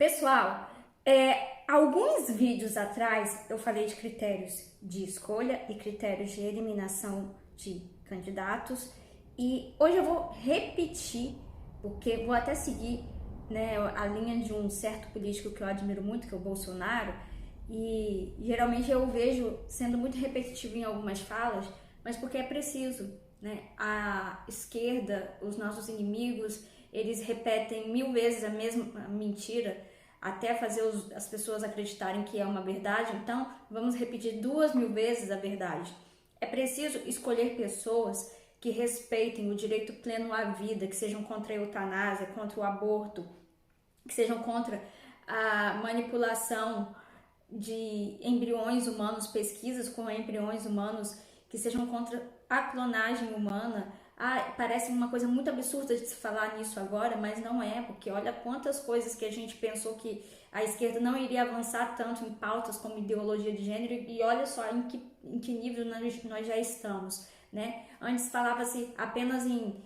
Pessoal, alguns vídeos atrás eu falei de critérios de escolha e critérios de eliminação de candidatos e hoje eu vou repetir, porque vou até seguir, né, a linha de um certo político que eu admiro muito, que é o Bolsonaro, e geralmente eu vejo sendo muito repetitivo em algumas falas, mas porque é preciso, né? A esquerda, os nossos inimigos, eles repetem 1000 vezes a mesma mentira até fazer as pessoas acreditarem que é uma verdade. Então vamos repetir 2000 vezes a verdade. É preciso escolher pessoas que respeitem o direito pleno à vida, que sejam contra a eutanásia, contra o aborto, que sejam contra a manipulação de embriões humanos, pesquisas com embriões humanos, que sejam contra a clonagem humana. Parece uma coisa muito absurda de se falar nisso agora, mas não é, porque olha quantas coisas que a gente pensou que a esquerda não iria avançar tanto em pautas como ideologia de gênero, e olha só em que nível nós já estamos, né? Antes falava-se apenas em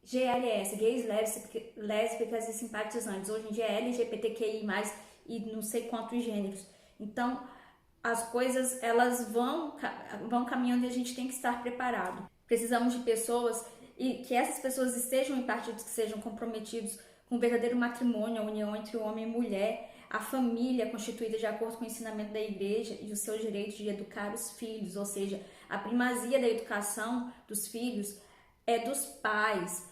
GLS, gays, lésbicas e simpatizantes. Hoje em dia é LGBTQI+, e não sei quantos gêneros. Então, as coisas, elas vão caminhando e a gente tem que estar preparado. Precisamos de pessoas e que essas pessoas estejam em partidos que sejam comprometidos com o verdadeiro matrimônio, a união entre o homem e mulher, a família constituída de acordo com o ensinamento da igreja e o seu direito de educar os filhos, ou seja, a primazia da educação dos filhos é dos pais.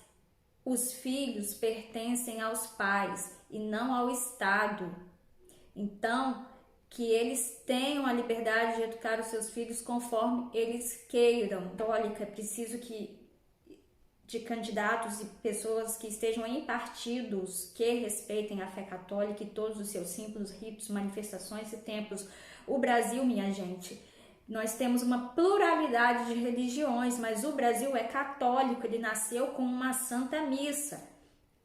Os filhos pertencem aos pais e não ao Estado. Então, que eles tenham a liberdade de educar os seus filhos conforme eles queiram. Católica, é preciso de candidatos e pessoas que estejam em partidos que respeitem a fé católica e todos os seus símbolos, ritos, manifestações e templos. O Brasil, minha gente, nós temos uma pluralidade de religiões, mas o Brasil é católico, ele nasceu com uma santa missa.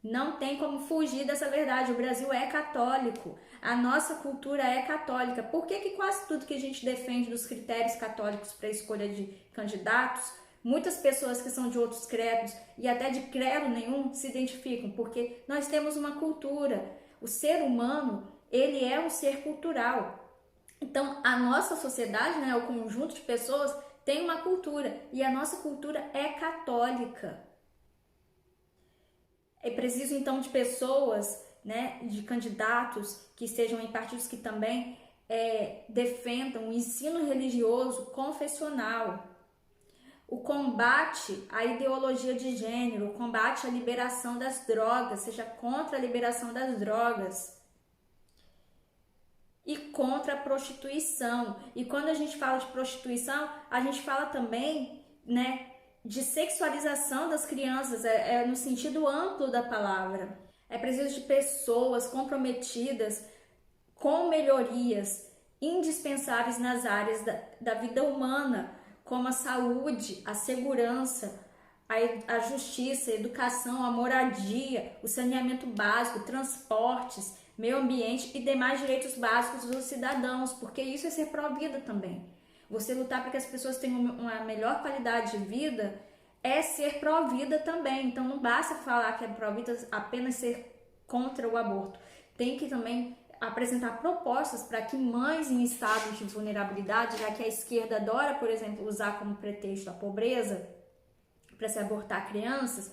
Não tem como fugir dessa verdade, o Brasil é católico, a nossa cultura é católica. Por que quase tudo que a gente defende dos critérios católicos para a escolha de candidatos, muitas pessoas que são de outros credos e até de credo nenhum se identificam? Porque nós temos uma cultura, o ser humano, ele é um ser cultural. Então, a nossa sociedade, né, o conjunto de pessoas, tem uma cultura e a nossa cultura é católica. É preciso, então, de pessoas, né, de candidatos que estejam em partidos que também defendam o ensino religioso confessional, o combate à ideologia de gênero, o combate à liberação das drogas, seja contra a liberação das drogas, e contra a prostituição. E quando a gente fala de prostituição, a gente fala também, né, de sexualização das crianças, no sentido amplo da palavra. É preciso de pessoas comprometidas com melhorias indispensáveis nas áreas da vida humana, como a saúde, a segurança, a justiça, a educação, a moradia, o saneamento básico, transportes, meio ambiente e demais direitos básicos dos cidadãos, porque isso é ser pró-vida também. Você lutar para que as pessoas tenham uma melhor qualidade de vida é ser pró-vida também. Então não basta falar que é pró-vida apenas ser contra o aborto. Tem que também apresentar propostas para que mães em estado de vulnerabilidade, já que a esquerda adora, por exemplo, usar como pretexto a pobreza para se abortar crianças,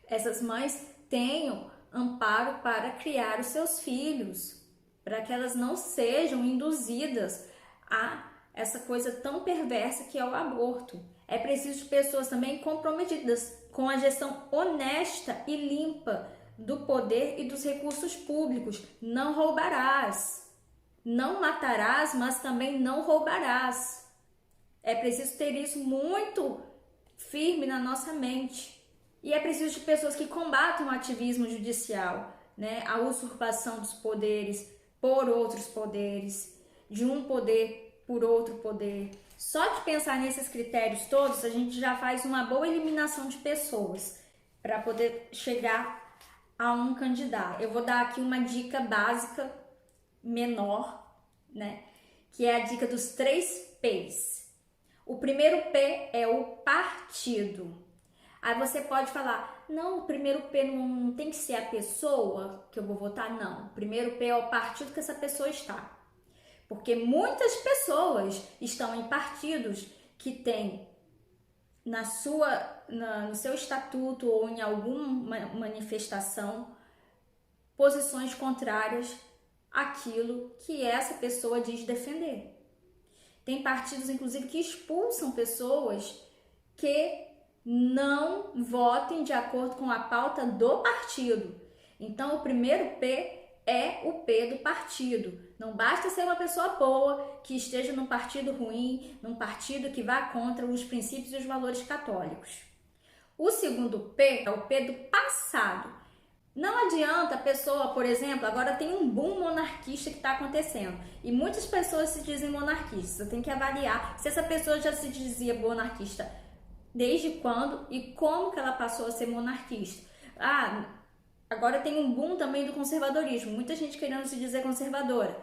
essas mães tenham amparo para criar os seus filhos, para que elas não sejam induzidas a essa coisa tão perversa que é o aborto. É preciso de pessoas também comprometidas com a gestão honesta e limpa do poder e dos recursos públicos. Não roubarás, não matarás, mas também não roubarás. É preciso ter isso muito firme na nossa mente. E é preciso de pessoas que combatam o ativismo judicial, né? A usurpação dos poderes por outros poderes, de um poder por outro poder. Só de pensar nesses critérios todos, a gente já faz uma boa eliminação de pessoas para poder chegar a um candidato. Eu vou dar aqui uma dica básica, menor, né? Que é a dica dos 3 P's. O primeiro P é o partido. Aí você pode falar, não, o primeiro P não tem que ser a pessoa que eu vou votar, não. O primeiro P é o partido que essa pessoa está. Porque muitas pessoas estão em partidos que têm no seu estatuto ou em alguma manifestação posições contrárias àquilo que essa pessoa diz defender. Tem partidos, inclusive, que expulsam pessoas que não votem de acordo com a pauta do partido. Então, o primeiro P é o P do partido. Não basta ser uma pessoa boa que esteja num partido ruim, num partido que vá contra os princípios e os valores católicos. O segundo P é o P do passado. Não adianta a pessoa, por exemplo, agora tem um boom monarquista que está acontecendo e muitas pessoas se dizem monarquistas. Você tem que avaliar se essa pessoa já se dizia monarquista desde quando e como que ela passou a ser monarquista. Agora tem um boom também do conservadorismo, muita gente querendo se dizer conservadora.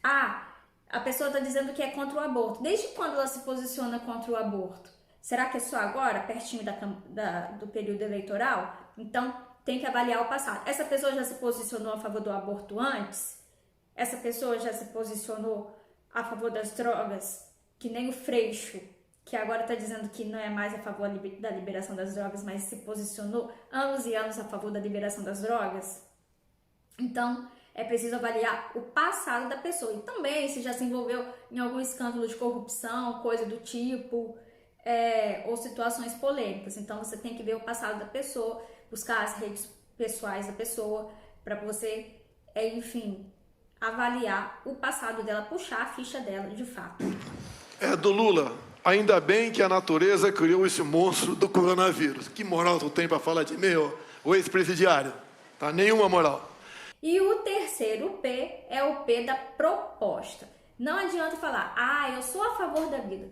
A pessoa está dizendo que é contra o aborto. Desde quando ela se posiciona contra o aborto? Será que é só agora, pertinho do período eleitoral? Então, tem que avaliar o passado. Essa pessoa já se posicionou a favor do aborto antes? Essa pessoa já se posicionou a favor das drogas? Que nem o Freixo, que agora está dizendo que não é mais a favor da liberação das drogas, mas se posicionou anos e anos a favor da liberação das drogas. Então, é preciso avaliar o passado da pessoa. E também se já se envolveu em algum escândalo de corrupção, coisa do tipo, ou situações polêmicas. Então, você tem que ver o passado da pessoa, buscar as redes pessoais da pessoa, para você, enfim, avaliar o passado dela, puxar a ficha dela de fato. Do Lula, ainda bem que a natureza criou esse monstro do coronavírus. Que moral tu tem para falar de mim, o ex-presidiário? Tá? Nenhuma moral. E o terceiro P é o P da proposta. Não adianta falar, eu sou a favor da vida.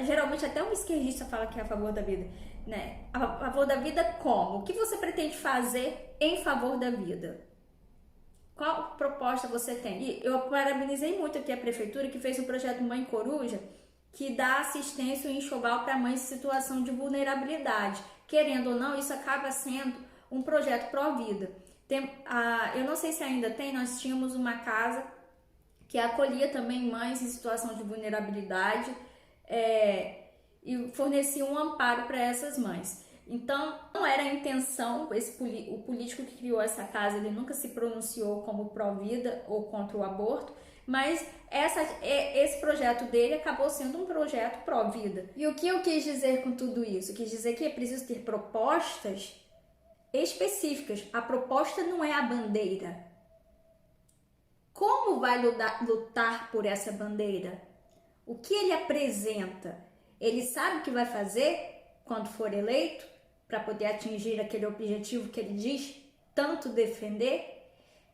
Geralmente até um esquerdista fala que é a favor da vida, né? A favor da vida como? O que você pretende fazer em favor da vida? Qual proposta você tem? E eu parabenizei muito aqui a prefeitura que fez um projeto Mãe Coruja que dá assistência e enxoval para mães em situação de vulnerabilidade. Querendo ou não, isso acaba sendo um projeto pró-vida. Eu não sei se ainda tem, nós tínhamos uma casa que acolhia também mães em situação de vulnerabilidade e fornecia um amparo para essas mães. Então, não era a intenção, o político que criou essa casa, ele nunca se pronunciou como pró-vida ou contra o aborto, mas esse projeto dele acabou sendo um projeto pró-vida. E o que eu quis dizer com tudo isso? Eu quis dizer que é preciso ter propostas específicas. A proposta não é a bandeira. Como vai lutar por essa bandeira? O que ele apresenta? Ele sabe o que vai fazer quando for eleito para poder atingir aquele objetivo que ele diz tanto defender?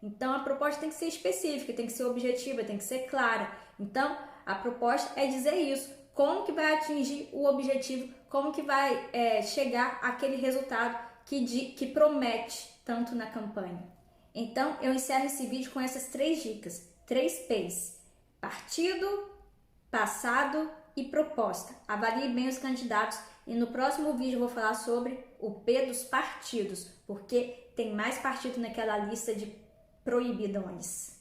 Então, a proposta tem que ser específica, tem que ser objetiva, tem que ser clara. Então, a proposta é dizer isso. Como que vai atingir o objetivo? Como que vai chegar àquele resultado que promete tanto na campanha? Então, eu encerro esse vídeo com essas 3 dicas. 3 P's. Partido, passado e proposta. Avalie bem os candidatos. E no próximo vídeo eu vou falar sobre o P dos partidos, porque tem mais partido naquela lista de proibidões.